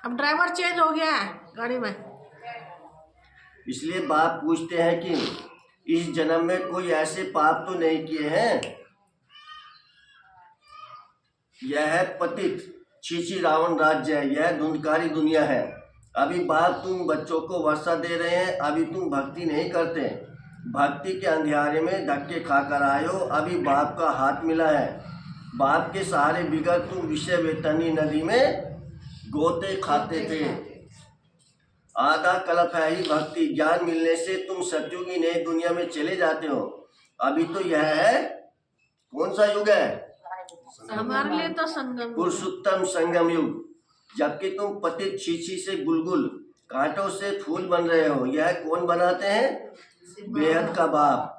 अब driver change हो गया है गाड़ी में। इसलिए बाप पूछते हैं कि इस जन्म में कोई ऐसे पाप तो नहीं किए हैं। यह है पतित छीछी रावण राज्य है, यह धुंधकारी दुनिया है। अभी बाप तुम बच्चों को वर्षा दे रहे हैं, अभी तुम भक्ति नहीं करते। भक्ति के अंधियारे में धक्के खाकर आए हो। अभी बाप का हाथ मिला है, बाप के सहारे बिगड़ तुम विषय वेतनी नदी में गोते खाते थे। आधा कल्प है ही भक्ति, ज्ञान मिलने से तुम सत्युग की नई दुनिया में चले जाते हो। अभी तो यह है कौन सा युग है? हमारे लिए तो संगम, पुरुषोत्तम संगम युग। जबकि तुम पतित छीछी से गुलगुल कांटों से फूल बन रहे हो। यह कौन बनाते हैं? बेहद का बाप।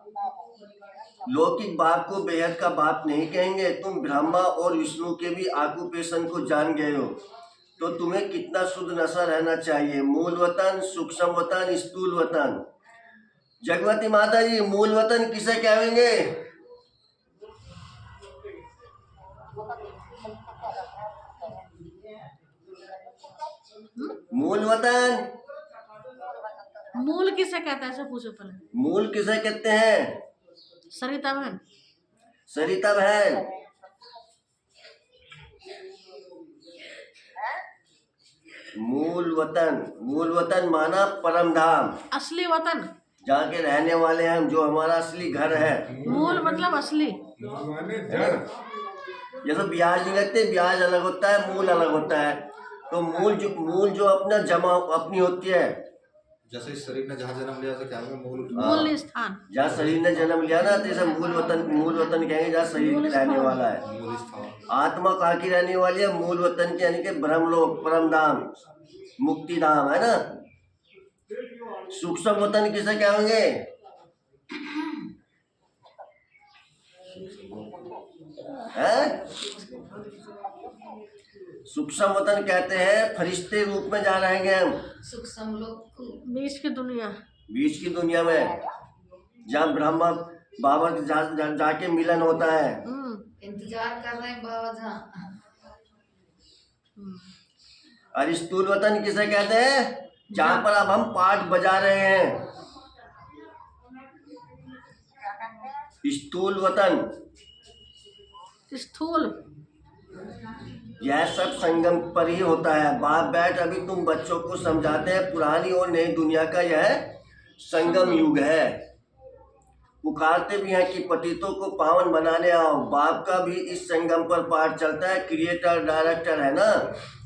लौकिक बाप को बेहद का बाप नहीं कहेंगे। तुम ब्रह्मा और विष्णु के भी ऑक्यूपेशन को जान गए हो, तो तुम्हें कितना शुद्ध नशा रहना चाहिए। मूल वतन, सूक्ष्म वतन, स्थूल वतन। जगवती माता जी, मूल वतन किसे कहेंगे? मूल वतन। मूल किसे कहते हैं? ऐसे पूछो पहले। मूल किसे कहते हैं? सरिता बहन। सरिता बहन। मूल वतन, मूल वतन माना परम धाम, असली वतन, जहाँ के रहने वाले हैं, जो हमारा असली घर है। मूल मतलब असली। जैसे ब्याज नहीं लगते, ब्याज अलग होता है, मूल अलग होता है। तो मूल जो अपना जमा अपनी होती है। जैसे इस शरीर ने जहाँ जन्म लिया, क्या मूल स्थान, जहाँ शरीर ने जन्म लिया ना, तो मूल वतन कहेंगे, जहाँ शरीर रहने वाला है। मूल स्थान। आत्मा कहाँ की रहने वाली है? मूल वतन की, यानी कि ब्रह्मलोक, परम धाम, मुक्ति धाम है ना। सूक्ष्म वतन किसे कहेंगे? सूक्ष्म वतन कहते हैं फरिश्ते रूप में जा रहेंगे हम। सूक्ष्म लोक, बीच की दुनिया, बीच की दुनिया में, जहाँ ब्रह्मा बाबा के जाके मिलन होता है। इंतजार कर रहे हैं बाबा जहाँ। और स्थूल वतन किसे कहते हैं? जहाँ पर अब हम पाठ बजा रहे हैं। स्थूल वतन, स्थूल, यह सब संगम पर ही होता है। बाप बैठ अभी तुम बच्चों को समझाते हैं, पुरानी और नई दुनिया का यह संगम युग है। पुकारते भी हैं कि पतितों को पावन बनाने आओ। बाप का भी इस संगम पर पाठ चलता है। क्रिएटर डायरेक्टर है ना,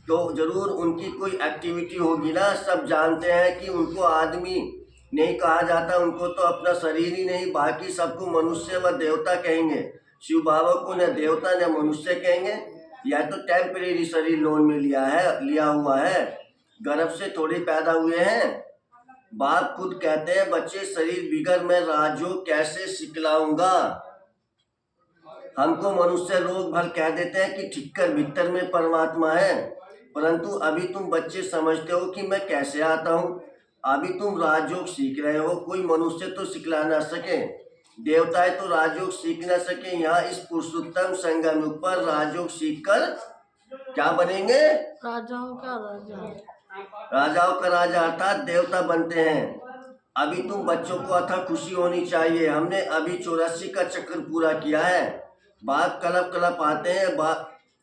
तो जरूर उनकी कोई एक्टिविटी होगी ना। सब जानते हैं कि उनको आदमी नहीं कहा जाता, उनको तो अपना शरीर ही नहीं, बाकी सबको मनुष्य व देवता कहेंगे। शिव बाबा को न देवता न मनुष्य कहेंगे। यह तो टेम्परेरी शरीर लोन में लिया हुआ है, गर्भ से थोड़े पैदा हुए हैं। बाप खुद कहते हैं, बच्चे शरीर बिगड़ मैं राजयोग कैसे सिखलाऊंगा। हमको मनुष्य लोग भर कह देते हैं कि ठिक्कर भीतर में परमात्मा है, परंतु अभी तुम बच्चे समझते हो कि मैं कैसे आता हूँ। अभी तुम राजयोग सीख रहे हो, कोई मनुष्य तो सिखला ना सके, देवताएं तो राजयोग सीख ना सके। यहाँ इस पुरुषोत्तम संगम युग पर राजयोग सीखकर क्या बनेंगे? राजाओं का राजा, राजाओं का राजा अर्थात देवता बनते हैं। अभी तुम बच्चों को अथक खुशी होनी चाहिए। हमने अभी 84 का चक्र पूरा किया है। बाप कलप आते हैं।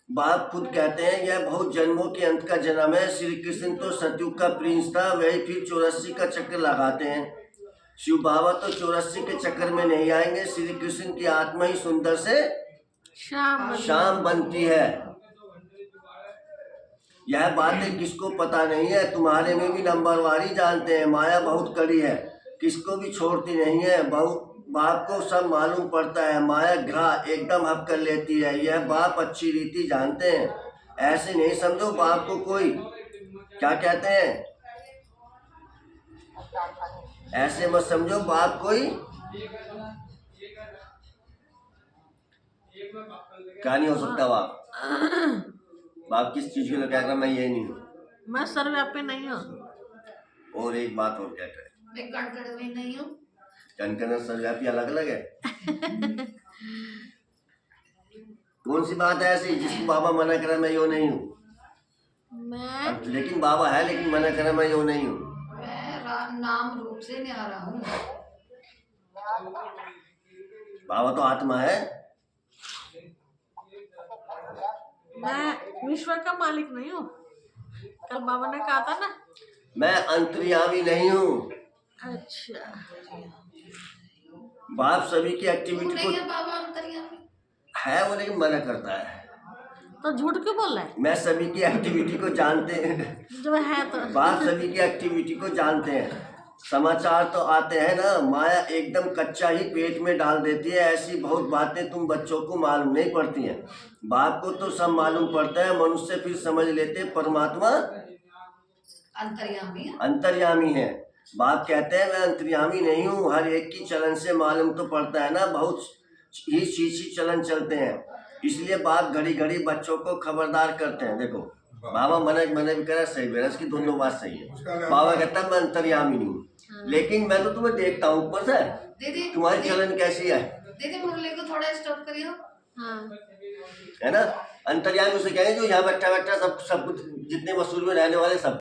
बाप खुद कहते हैं, यह बहुत जन्मों के अंत का जन्म है। श्री कृष्ण तो सतयुग का प्रिंस था, वही फिर 84 का चक्र लगाते हैं। शिव बाबा तो 84 के चक्कर में नहीं आएंगे। श्री कृष्ण की आत्मा ही सुंदर से शाम बनती है। यह बातें किसको पता नहीं है? तुम्हारे में भी नंबरवारी जानते हैं। माया बहुत कड़ी है, किसको भी छोड़ती नहीं है। बाप को सब मालूम पड़ता है। माया ग्रह एकदम हक कर लेती है। यह बाप अच्छी रीति जानते हैं। ऐसे नहीं समझो बाप को कोई क्या कहते हैं, ऐसे मत समझो बाप कोई क्या नहीं हो सकता। बाप किस चीज के लिए क्या करना, ये नहीं हूँ मैं, सर्वव्यापी नहीं हूँ। और एक बात और कहते हैं, मैं कणकण भी नहीं हूँ। कणकण और सर्वव्यापी अलग अलग है। कौन सी बात है ऐसी जिसको बाबा मना करे मैं यो नहीं हूँ? मैं लेकिन बाबा है, लेकिन मना करा मैं यो नहीं हूँ। मैं नाम रूप से नहीं आ रहा हूँ। बाबा तो आत्मा है। मैं विश्व का मालिक नहीं हूँ। कल बाबा ने कहा था ना। मैं अंतर्यामी नहीं हूँ। अच्छा, बाप सभी की क्यों एक्टिविटी नहीं को है बाबा अंतर्यामी? है, वो लेकिन मना करता है। तो झूठ क्यों बोल रहा है? मैं सभी की एक्टिविटी को जानते हैं। जो है तो बाप सभी की एक्टिविटी को जानते हैं। समाचार तो आते हैं ना, माया एकदम कच्चा ही पेट में डाल देती है। ऐसी बहुत बातें तुम बच्चों को मालूम नहीं पड़ती हैं। बाप को तो सब मालूम पड़ता है। मनुष्य फिर समझ लेते परमात्मा अंतर्यामी है। अंतर्यामी है। बाप कहते हैं मैं अंतर्यामी नहीं हूँ। हर एक की चलन से मालूम तो पड़ता है ना, बहुत ही चीची चलन चलते हैं। इसलिए बाप घड़ी घड़ी बच्चों को खबरदार करते हैं। देखो बाबा मैंने भी कहा सही है, इसकी दोनों बात सही है। बाबा कहता है मैं अंतर्यामी नहीं हूँ, लेकिन मैं तो तुम्हें देखता हूँ ऊपर से। दीदी तुम्हारी चलन कैसी है? दीदी मुरली को थोड़ा स्टॉप करियो। हाँ, है ना। अंतर्यामी उसे कहेंगे जो यहाँ बैठा बैठा सब कुछ जितने मसूल में रहने वाले सब